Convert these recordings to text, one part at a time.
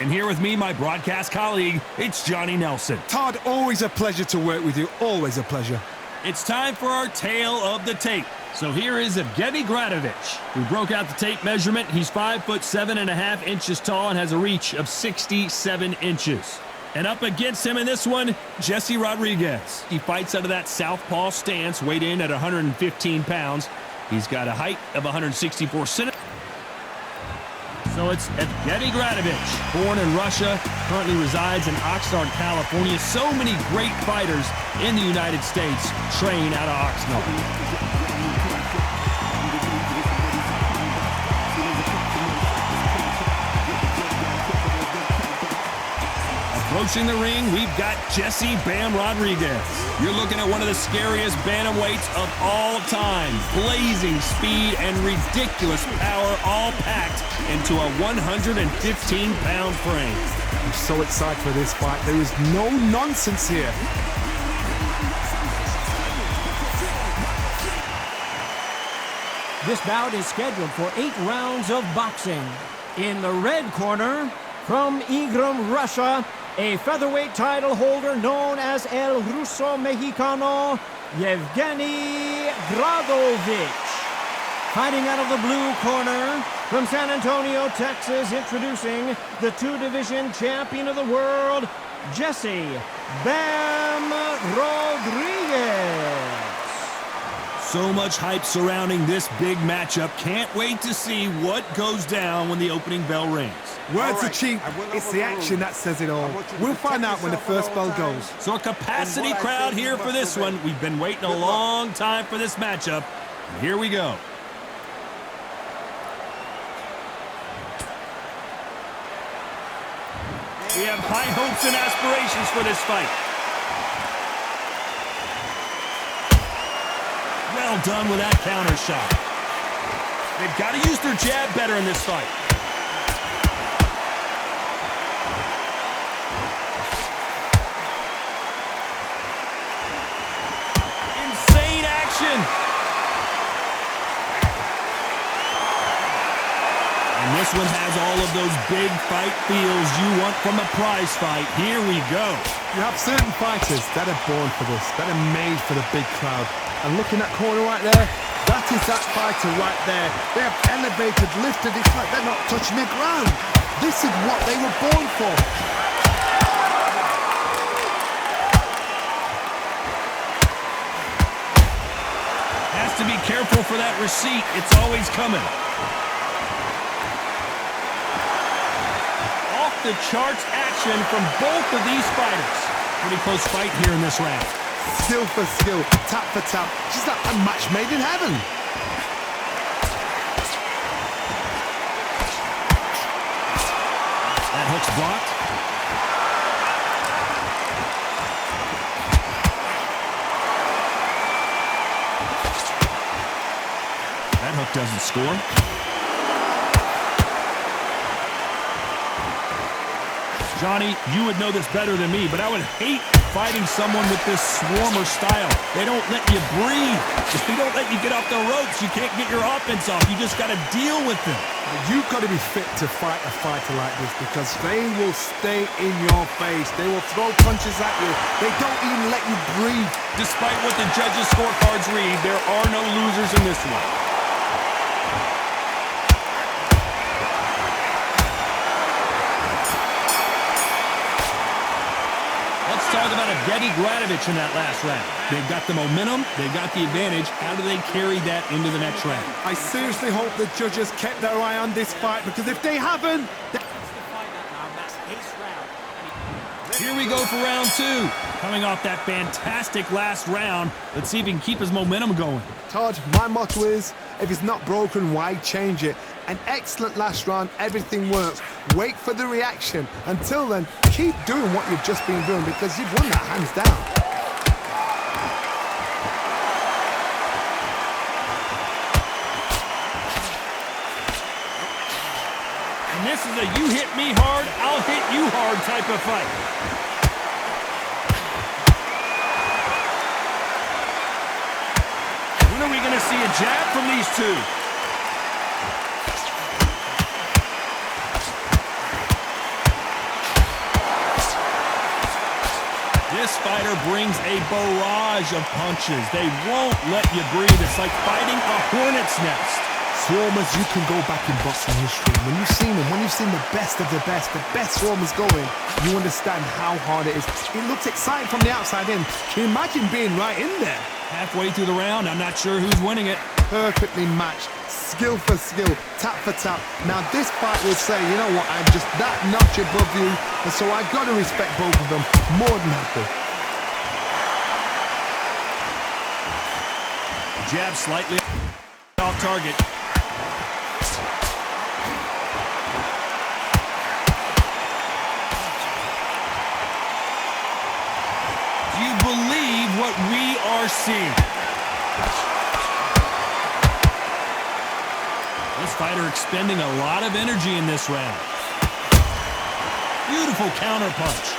And here with me, my broadcast colleague, it's Johnny Nelson. Todd, always a pleasure to work with you. Always a pleasure. It's time for our tale of the tape. So here is Evgeny Gradovich, who broke out the tape measurement. He's 5'7.5 inches tall and has a reach of 67 inches. And up against him in this one, Jesse Rodriguez. He fights out of that southpaw stance, weighed in at 115 pounds. He's got a height of 164 centimeters. So it's Evgeny Gradovich, born in Russia, currently resides in Oxnard, California. So many great fighters in the United States train out of Oxnard. Approaching the ring, we've got Jesse Bam Rodriguez. You're looking at one of the scariest bantamweights of all time. Blazing speed and ridiculous power, all packed into a 115-pound frame. I'm so excited for this fight. There is no nonsense here. This bout is scheduled for 8 rounds of boxing. In the red corner, from Igram, Russia, a featherweight title holder known as El Ruso Mexicano, Evgeny Gradovich. Fighting out of the blue corner, from San Antonio, Texas, introducing the 2-division champion of the world, Jesse Bam Rodriguez. So much hype surrounding this big matchup. Can't wait to see what goes down when the opening bell rings. Words are cheap. It's the action that says it all. We'll find out when the first bell goes. So a capacity crowd here for this one. We've been waiting a long time for this matchup. And here we go. We have high hopes and aspirations for this fight. Well done with that counter shot. They've got to use their jab better in this fight. Insane action. And this one has all of those big fight feels you want from a prize fight. Here we go. You have certain fighters that are born for this, that are made for the big crowd. And look in that corner right there, that is that fighter right there. They have elevated, lifted, it's like they're not touching the ground. This is what they were born for. Has to be careful for that receipt. It's always coming. Off the charts action from both of these fighters. Pretty close fight here in this round. Skill for skill, tap for tap. Just like a match made in heaven. That hook's blocked. That hook doesn't score. Johnny, you would know this better than me, but I would hate fighting someone with this swarmer style. They don't let you breathe. If they don't let you get off the ropes, you can't get your offense off. You just got to deal with them. You've got to be fit to fight a fighter like this because they will stay in your face. They will throw punches at you. They don't even let you breathe. Despite what the judges' scorecards read, there are no losers in this one. Talk about Evgeny Gradovich in that last round. They've got the momentum, they've got the advantage. How do they carry that into the next round? I seriously hope the judges kept their eye on this fight because if they haven't... Here we go for round 2. Coming off that fantastic last round, let's see if he can keep his momentum going. Todd, my motto is, if it's not broken, why change it? An excellent last round, everything works. Wait for the reaction. Until then, keep doing what you've just been doing because you've won that hands down. And this is a you hit me hard, I'll hit you hard type of fight. When are we going to see a jab from these two? This fighter brings a barrage of punches. They won't let you breathe. It's like fighting a hornet's nest. Swarmers, you can go back in boxing history. When you've seen them, when you've seen the best of the best swarmers going, you understand how hard it is. It looks exciting from the outside in. Can you imagine being right in there? Halfway through the round, I'm not sure who's winning it. Perfectly matched, skill for skill, tap for tap. Now this fight will say, you know what, I'm just that notch above you, and so I've got to respect both of them more than happy. Jab slightly off target. Do you believe what we are seeing? This fighter expending a lot of energy in this round. Beautiful counter punch.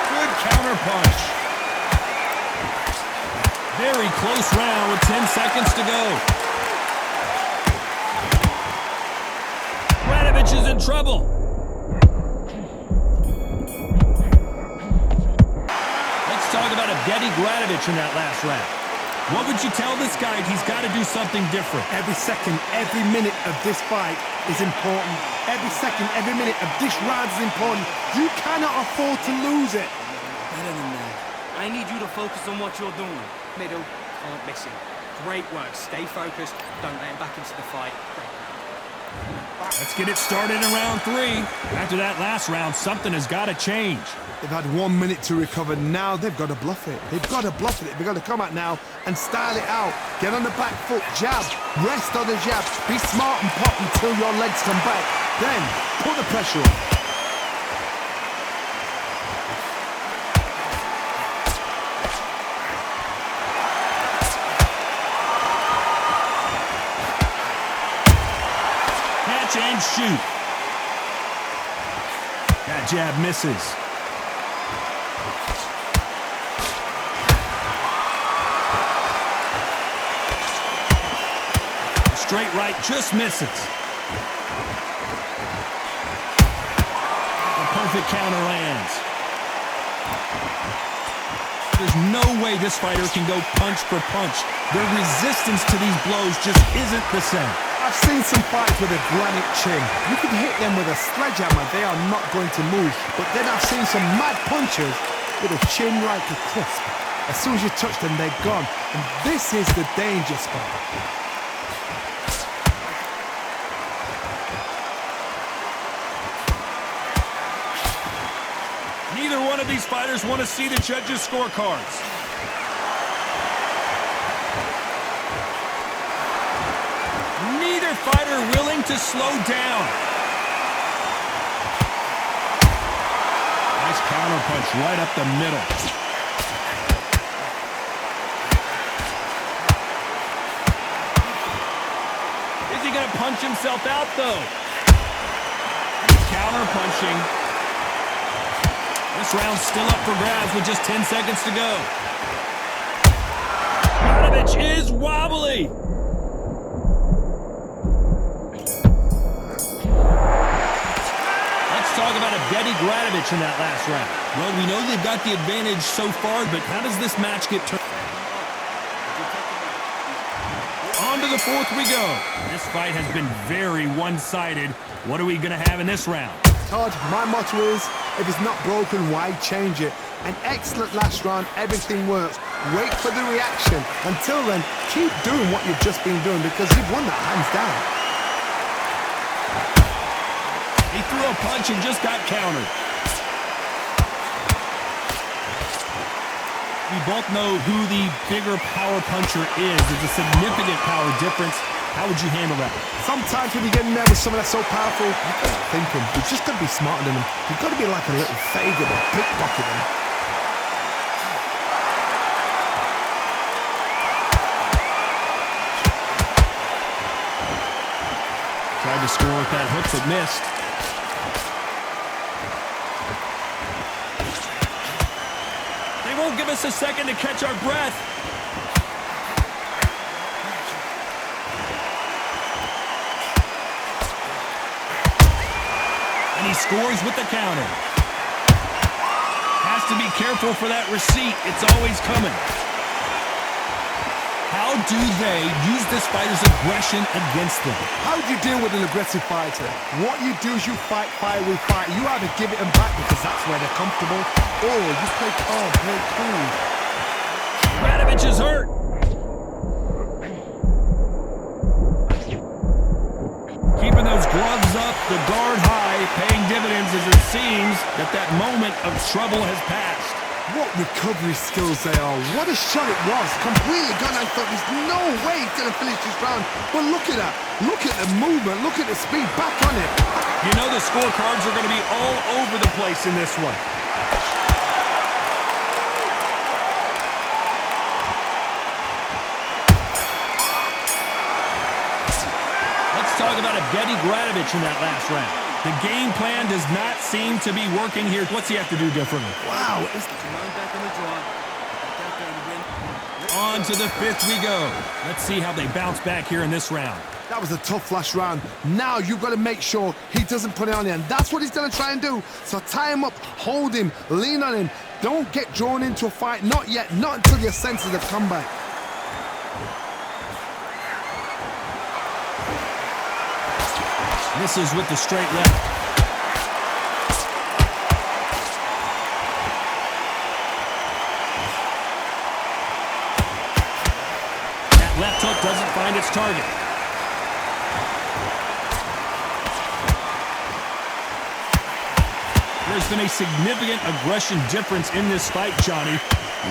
Good counter punch. Very close round with 10 seconds to go. Gradovich is in trouble. Let's talk about Evgeny Gradovich in that last round. What would you tell this guy? He's got to do something different. Every second, every minute of this fight is important. Every second, every minute of this round is important. You cannot afford to lose it. Better than that. I need you to focus on what you're doing. Middle, can't miss him. Great work. Stay focused. Don't let him back into the fight. Let's get it started in round 3. After that last round, something has got to change. They've had 1 minute to recover. Now they've got to bluff it. They've got to bluff it. They've got to come out now and style it out. Get on the back foot, jab, rest on the jab. Be smart and pop until your legs come back. Then put the pressure on. Catch and shoot. That jab misses. Straight right just misses. The perfect counter lands. There's no way this fighter can go punch for punch. Their resistance to these blows just isn't the same. I've seen some fights with a granite chin. You can hit them with a sledgehammer, they are not going to move. But then I've seen some mad punchers with a chin like a crisp. As soon as you touch them, they're gone. And this is the danger spot. Neither one of these fighters want to see the judges' scorecards. Neither fighter willing to slow down. Nice counter punch right up the middle. Is he going to punch himself out, though? Counter punching. This round's still up for grabs with just 10 seconds to go. Gradovich is wobbly. Let's talk about Evgeny Gradovich in that last round. Well, we know they've got the advantage so far, but how does this match get turned? On to the 4th we go. This fight has been very one-sided. What are we going to have in this round? Todd, my motto is, if it's not broken, why change it? An excellent last round, everything works. Wait for the reaction. Until then, keep doing what you've just been doing because you've won that hands down. He threw a punch and just got countered. We both know who the bigger power puncher is. There's a significant power difference. How would you handle that? Sometimes when you get in there with someone that's so powerful, you've got to think him. You've just got to be smarter than him. You've got to be like a little faggot or pickpocket him. Tried to score with that hook, but missed. They won't give us a second to catch our breath. And he scores with the counter. Has to to be careful for that receipt. It's always coming. How do they use this fighter's aggression against them? How do you deal with an aggressive fighter? What you do is you fight fire with fire. You either give it them back because that's where they're comfortable, or you play calm, play cool. Gradovich is hurt. Keeping those gloves up, the guard high, paying dividends as it seems that moment of trouble has passed. What recovery skills they are. What a shot it was. Completely gone. I thought there's no way he's going to finish this round. But look at that. Look at the movement. Look at the speed. Back on it. You know the scorecards are going to be all over the place in this one. Let's talk about Evgeny Gradovich in that last round. The game plan does not seem to be working here. What's he have to do differently? Wow. On to the fifth we go. Let's see how they bounce back here in this round. That was a tough last round. Now you've got to make sure he doesn't put it on you, and that's what he's going to try and do. So tie him up, hold him, lean on him. Don't get drawn into a fight. Not yet. Not until your senses have come back. Misses with the straight left. That left hook doesn't find its target. There's been a significant aggression difference in this fight, Johnny.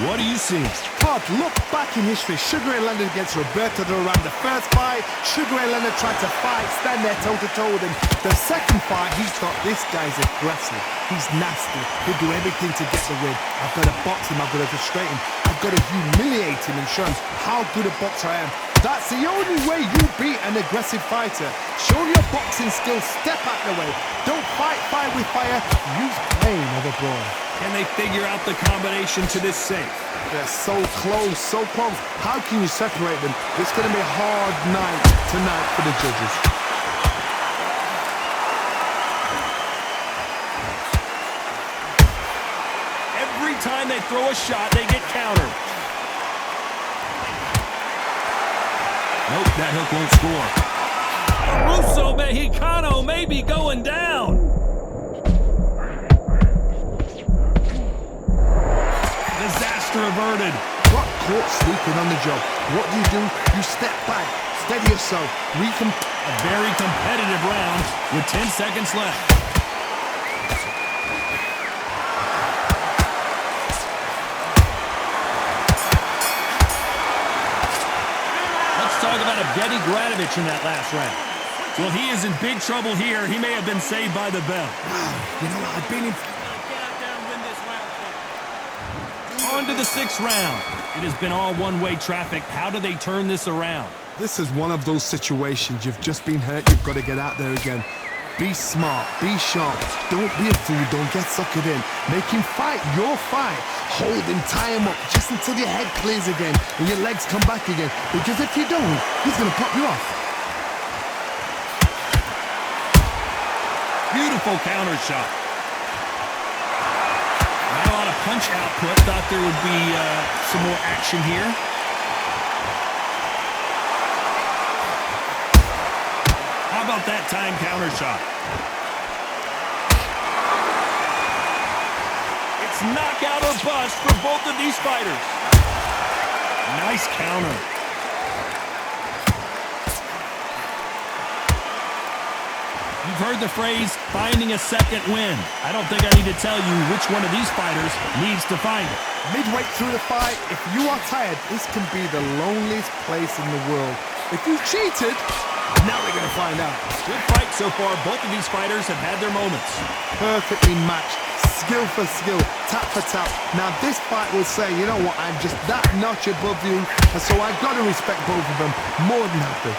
What do you see? Todd, look back in history. Sugar Ray Leonard against Roberto Duran. The first fight, Sugar Ray Leonard tried to fight, stand there toe-to-toe with him. The second fight, he thought, this guy's aggressive. He's nasty. He'll do everything to get the win. I've got to box him. I've got to frustrate him. I've got to humiliate him and show him how good a boxer I am. That's the only way you beat an aggressive fighter. Show your boxing skills. Step out the way. Don't fight fire with fire. Use pain over brawn. Can they figure out the combination to this safe? They're so close, so close. How can you separate them? It's going to be a hard night tonight for the judges. Every time they throw a shot, they get countered. Nope, that hook won't score. Russo Mexicano may be going down. Disaster averted. Got caught sleeping on the job. What do? You step back, steady yourself, A very competitive round with 10 seconds left. Let's talk about Evgeny Gradovich in that last round. Well, he is in big trouble here. He may have been saved by the bell. You know, I've been in... On to the sixth round. It has been all one-way traffic. How do they turn this around? This is one of those situations. You've just been hurt. You've got to get out there again. Be smart. Be sharp. Don't be a fool. Don't get suckered in. Make him fight your fight. Hold him, tie him up just until your head clears again and your legs come back again. Because if you don't, he's going to pop you off. Beautiful counter shot. Not a lot of punch output. Thought there would be some more action here. How about that time counter shot? It's knockout or bust for both of these fighters. Nice counter. You've heard the phrase, finding a second win. I don't think I need to tell you which one of these fighters needs to find it. Midway through the fight, if you are tired, this can be the loneliest place in the world. If you cheated, now we're going to find out. Good fight so far. Both of these fighters have had their moments. Perfectly matched. Skill for skill. Tap for tap. Now this fight will say, you know what, I'm just that notch above you. And so I've got to respect both of them. More than happy.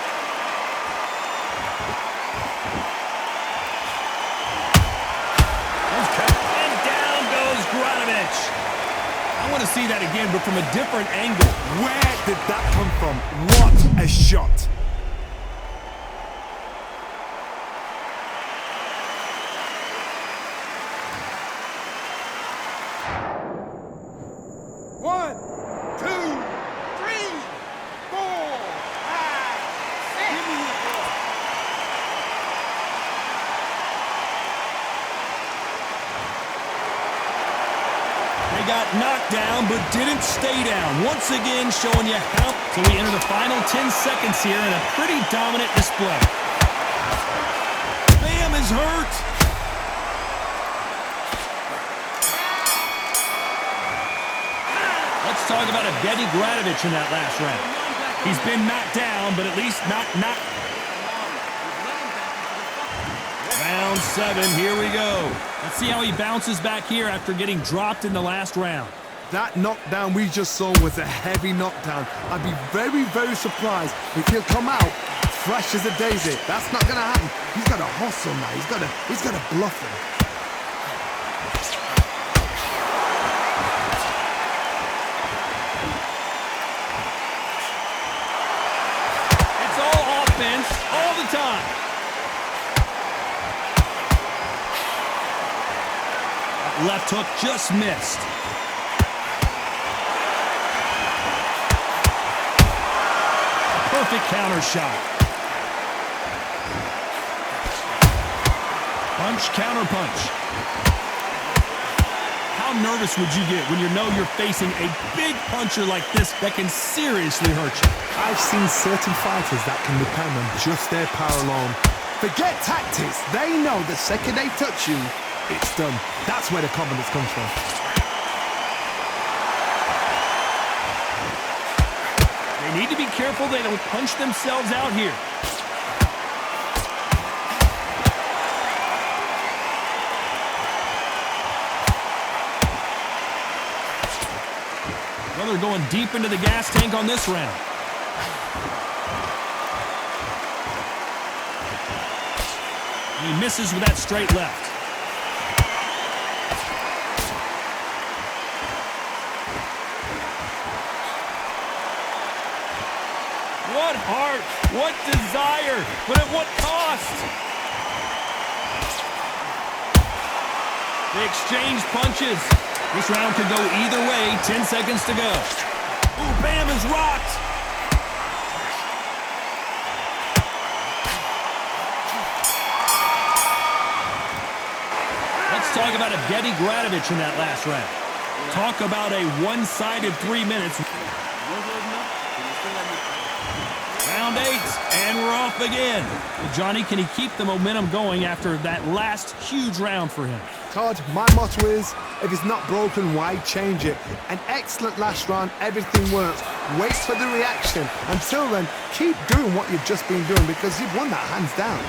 And down goes Gradovich. I want to see that again, but from a different angle. Where did that come from? What a shot. He got knocked down, but didn't stay down. Once again, showing you how. So we enter the final 10 seconds here in a pretty dominant display. Bam is hurt. Let's talk about Evgeny Gradovich in that last round. He's been knocked down, but at least not knocked. Round 7, here we go. Let's see how he bounces back here after getting dropped in the last round. That knockdown we just saw was a heavy knockdown. I'd be very, very surprised if he'll come out fresh as a daisy. That's not going to happen. He's got to hustle now. He's got to bluff him. It's all offense all the time. That left hook just missed. Perfect counter shot. Punch, counter punch. How nervous would you get when you know you're facing a big puncher like this that can seriously hurt you? I've seen certain fighters that can depend on just their power alone. Forget tactics. They know the second they touch you, it's done. That's where the confidence comes from. They need to be careful they don't punch themselves out here. Well, they're going deep into the gas tank on this round. He misses with that straight left. What heart, what desire, but at what cost? They exchange punches. This round could go either way. 10 seconds to go. Ooh, Bam is rocked. Let's talk about Evgeny Gradovich in that last round. Talk about a one-sided 3 minutes. Round 8, and we're off again. Well, Johnny, can he keep the momentum going after that last huge round for him? Todd, my motto is, if it's not broken, why change it? An excellent last round, everything works. Wait for the reaction. Until then, keep doing what you've just been doing because you've won that hands down.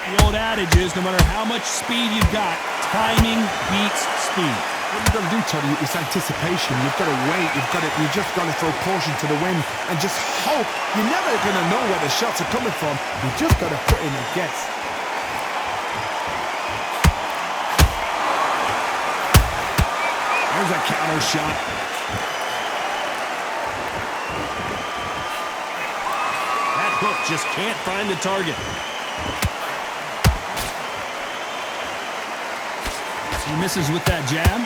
The old adage is, no matter how much speed you've got, timing beats speed. What you've got to do, Toddy, is anticipation. You've got to wait. You just got to throw caution to the wind and just hope. You're never going to know where the shots are coming from. You just got to put in a guess. There's a counter shot. That hook just can't find the target. He misses with that jab.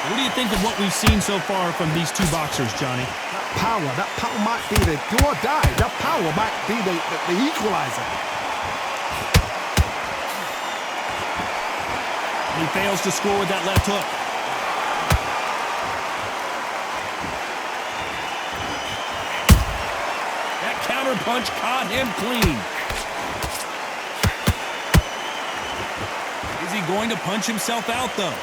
What do you think of what we've seen so far from these two boxers, Johnny? That power might be the do or die. That power might be the equalizer. He fails to score with that left hook. That counter punch caught him clean. Is he going to punch himself out, though?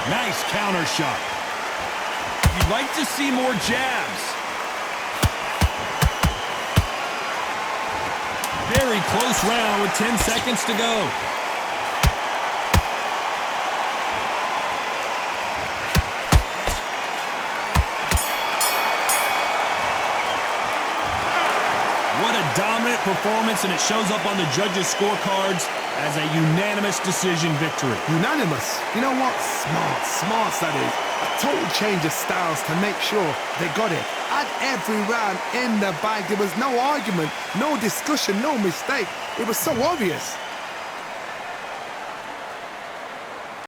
Nice counter shot. You'd like to see more jabs. Very close round with 10 seconds to go. What a dominant performance, and it shows up on the judges' scorecards as a unanimous decision victory. Unanimous. You know what? Smart that is. A total change of styles to make sure they got it. At every round in the bag, there was no argument, no discussion, no mistake. It was so obvious.